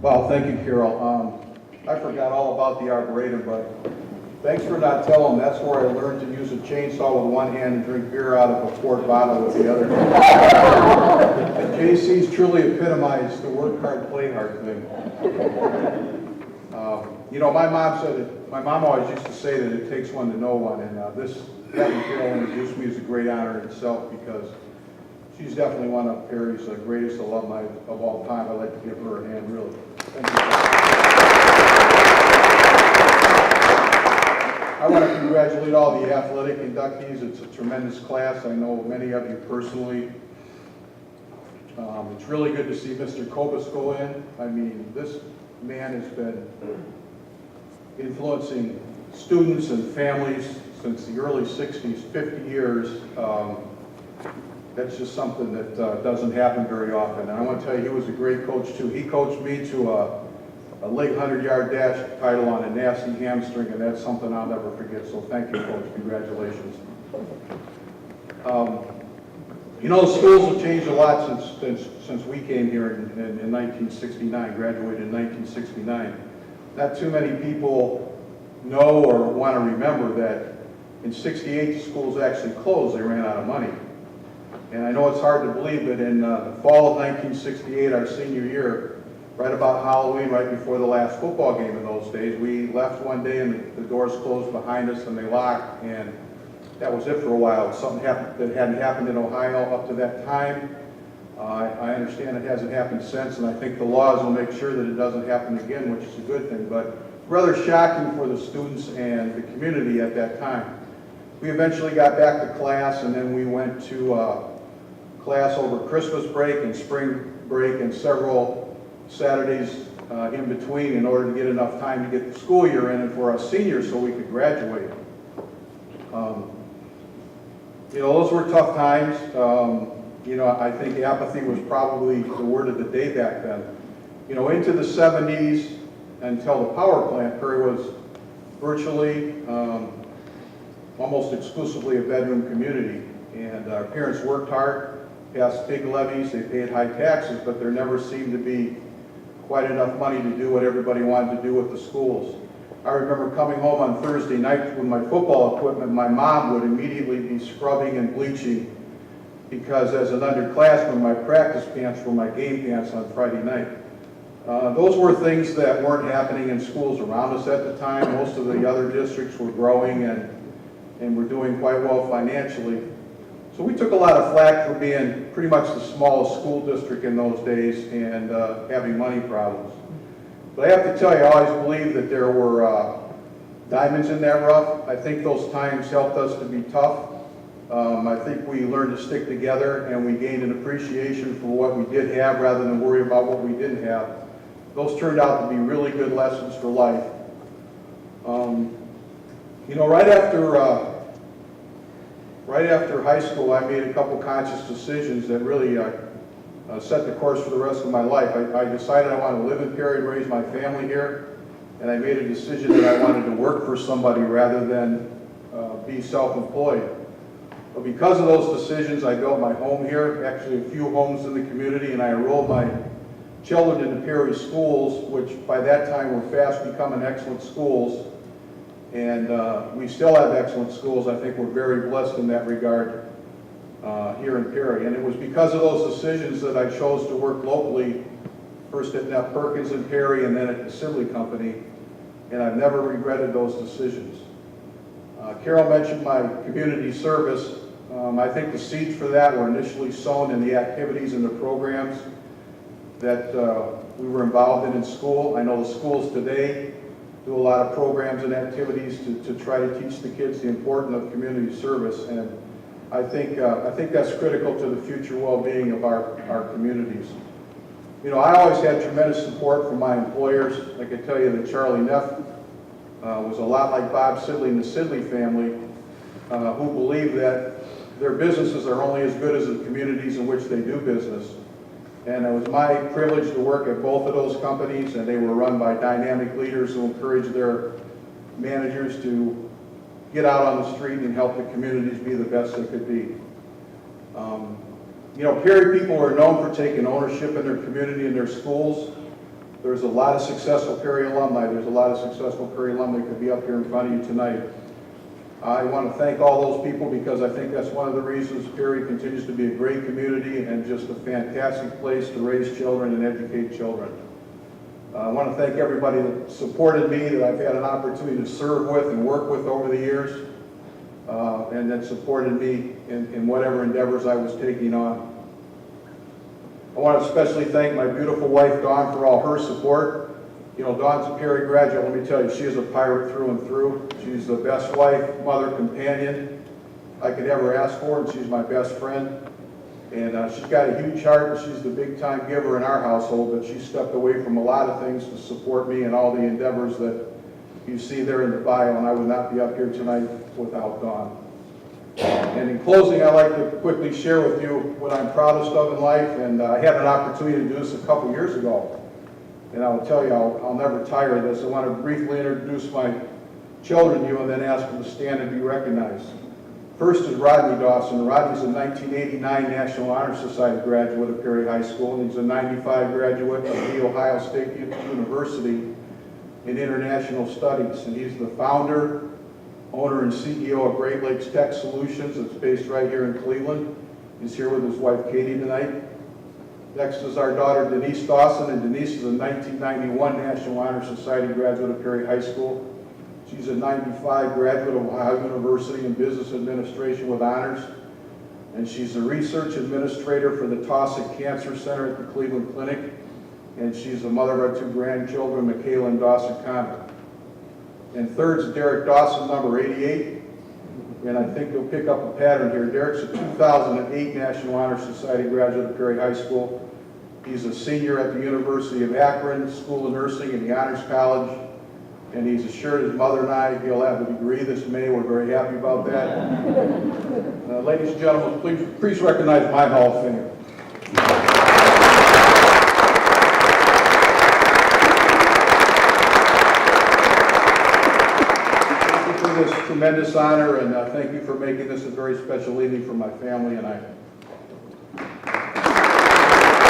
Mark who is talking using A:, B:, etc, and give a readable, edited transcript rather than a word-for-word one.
A: Well, thank you, Carol. I forgot all about the Arboretum, but thanks for not telling. That's where I learned to use a chainsaw with one hand and drink beer out of a quart bottle with the other. The JC's truly epitomized the work hard, play hard thing. My mom always used to say that it takes one to know one, and having Carol introduce me is a great honor in itself because she's definitely one of Perry's greatest alumni of all time. I'd like to give her a hand, really. Thank you. I want to congratulate all the athletic inductees. It's a tremendous class. I know many of you personally. It's really good to see Mr. Kobus go in. I mean, this man has been influencing students and families since the early 60s, 50 years. That's just something that doesn't happen very often. And I want to tell you, he was a great coach too. He coached me to a late 100-yard dash title on a nasty hamstring, and that's something I'll never forget. So thank you, Coach. Congratulations. The schools have changed a lot since we came here in 1969, graduated in 1969. Not too many people know or want to remember that in '68 the schools actually closed. They ran out of money. And I know it's hard to believe, but in the fall of 1968, our senior year, right about Halloween, right before the last football game in those days, we left one day and the doors closed behind us and they locked, and that was it for a while. Something happened that hadn't happened in Ohio up to that time. I understand it hasn't happened since, and I think the laws will make sure that it doesn't happen again, which is a good thing, but rather shocking for the students and the community at that time. We eventually got back to class, and then we went to class over Christmas break and spring break and several Saturdays in between in order to get enough time to get the school year in and for us seniors so we could graduate. Those were tough times. I think apathy was probably the word of the day back then. Into the 70s until the power plant, Perry was virtually almost exclusively a bedroom community. And our parents worked hard, passed big levies, they paid high taxes, but there never seemed to be quite enough money to do what everybody wanted to do with the schools. I remember coming home on Thursday night with my football equipment. My mom would immediately be scrubbing and bleaching because as an underclassman, my practice pants were my game pants on Friday night. Those were things that weren't happening in schools around us at the time. Most of the other districts were growing and were doing quite well financially. So we took a lot of flack for being pretty much the smallest school district in those days and having money problems. But I have to tell you, I always believed that there were diamonds in that rough. I think those times helped us to be tough. I think we learned to stick together and we gained an appreciation for what we did have rather than worry about what we didn't have. Those turned out to be really good lessons for life. Right after high school, I made a couple conscious decisions that really set the course for the rest of my life. I decided I wanted to live in Perry and raise my family here, and I made a decision that I wanted to work for somebody rather than be self-employed. But because of those decisions, I built my home here, actually a few homes in the community, and I enrolled my children into Perry schools, which by that time were fast becoming excellent schools. And we still have excellent schools. I think we're very blessed in that regard here in Perry. And it was because of those decisions that I chose to work locally, first at Neff Perkins in Perry and then at the Sibley Company. And I've never regretted those decisions. Carol mentioned my community service. I think the seeds for that were initially sown in the activities and the programs that we were involved in school. I know the schools today do a lot of programs and activities to try to teach the kids the importance of community service, and I think that's critical to the future well-being of our communities. I always had tremendous support from my employers. I can tell you that Charlie Neff was a lot like Bob Sidley and the Sidley family, who believe that their businesses are only as good as the communities in which they do business. And it was my privilege to work at both of those companies, and they were run by dynamic leaders who encouraged their managers to get out on the street and help the communities be the best they could be. Perry people are known for taking ownership in their community and their schools. There's a lot of successful Perry alumni. There's a lot of successful Perry alumni that could be up here in front of you tonight. I want to thank all those people because I think that's one of the reasons Perry continues to be a great community and just a fantastic place to raise children and educate children. I want to thank everybody that supported me, that I've had an opportunity to serve with and work with over the years, and that supported me in whatever endeavors I was taking on. I want to especially thank my beautiful wife, Dawn, for all her support. You know, Dawn's a Perry graduate. Let me tell you, she is a pirate through and through. She's the best wife, mother, companion I could ever ask for, and she's my best friend. And she's got a huge heart, and she's the big-time giver in our household, but she stepped away from a lot of things to support me in all the endeavors that you see there in the bio, and I would not be up here tonight without Dawn. And in closing, I'd like to quickly share with you what I'm proudest of in life, and I had an opportunity to do this a couple years ago. And I'll tell you, I'll never tire of this. I want to briefly introduce my children to you and then ask them to stand and be recognized. First is Rodney Dawson. Rodney's a 1989 National Honor Society graduate of Perry High School, and he's a 95 graduate of The Ohio State University in International Studies. And he's the founder, owner, and CEO of Great Lakes Tech Solutions. It's based right here in Cleveland. He's here with his wife, Katie, tonight. Next is our daughter, Denise Dawson, and Denise is a 1991 National Honor Society graduate of Perry High School. She's a 95 graduate of Ohio University in Business Administration with honors, and she's a research administrator for the Taussig Cancer Center at the Cleveland Clinic, and she's the mother of our two grandchildren, Michaela and Dawson Connor. And third is Derek Dawson, number 88. And I think you'll pick up a pattern here. Derek's a 2008 National Honor Society graduate of Perry High School. He's a senior at the University of Akron School of Nursing and the Honors College. And he's assured his mother and I he'll have a degree this May. We're very happy about that. Ladies and gentlemen, please recognize my Hall of Famer. This tremendous honor, and thank you for making this a very special evening for my family and I.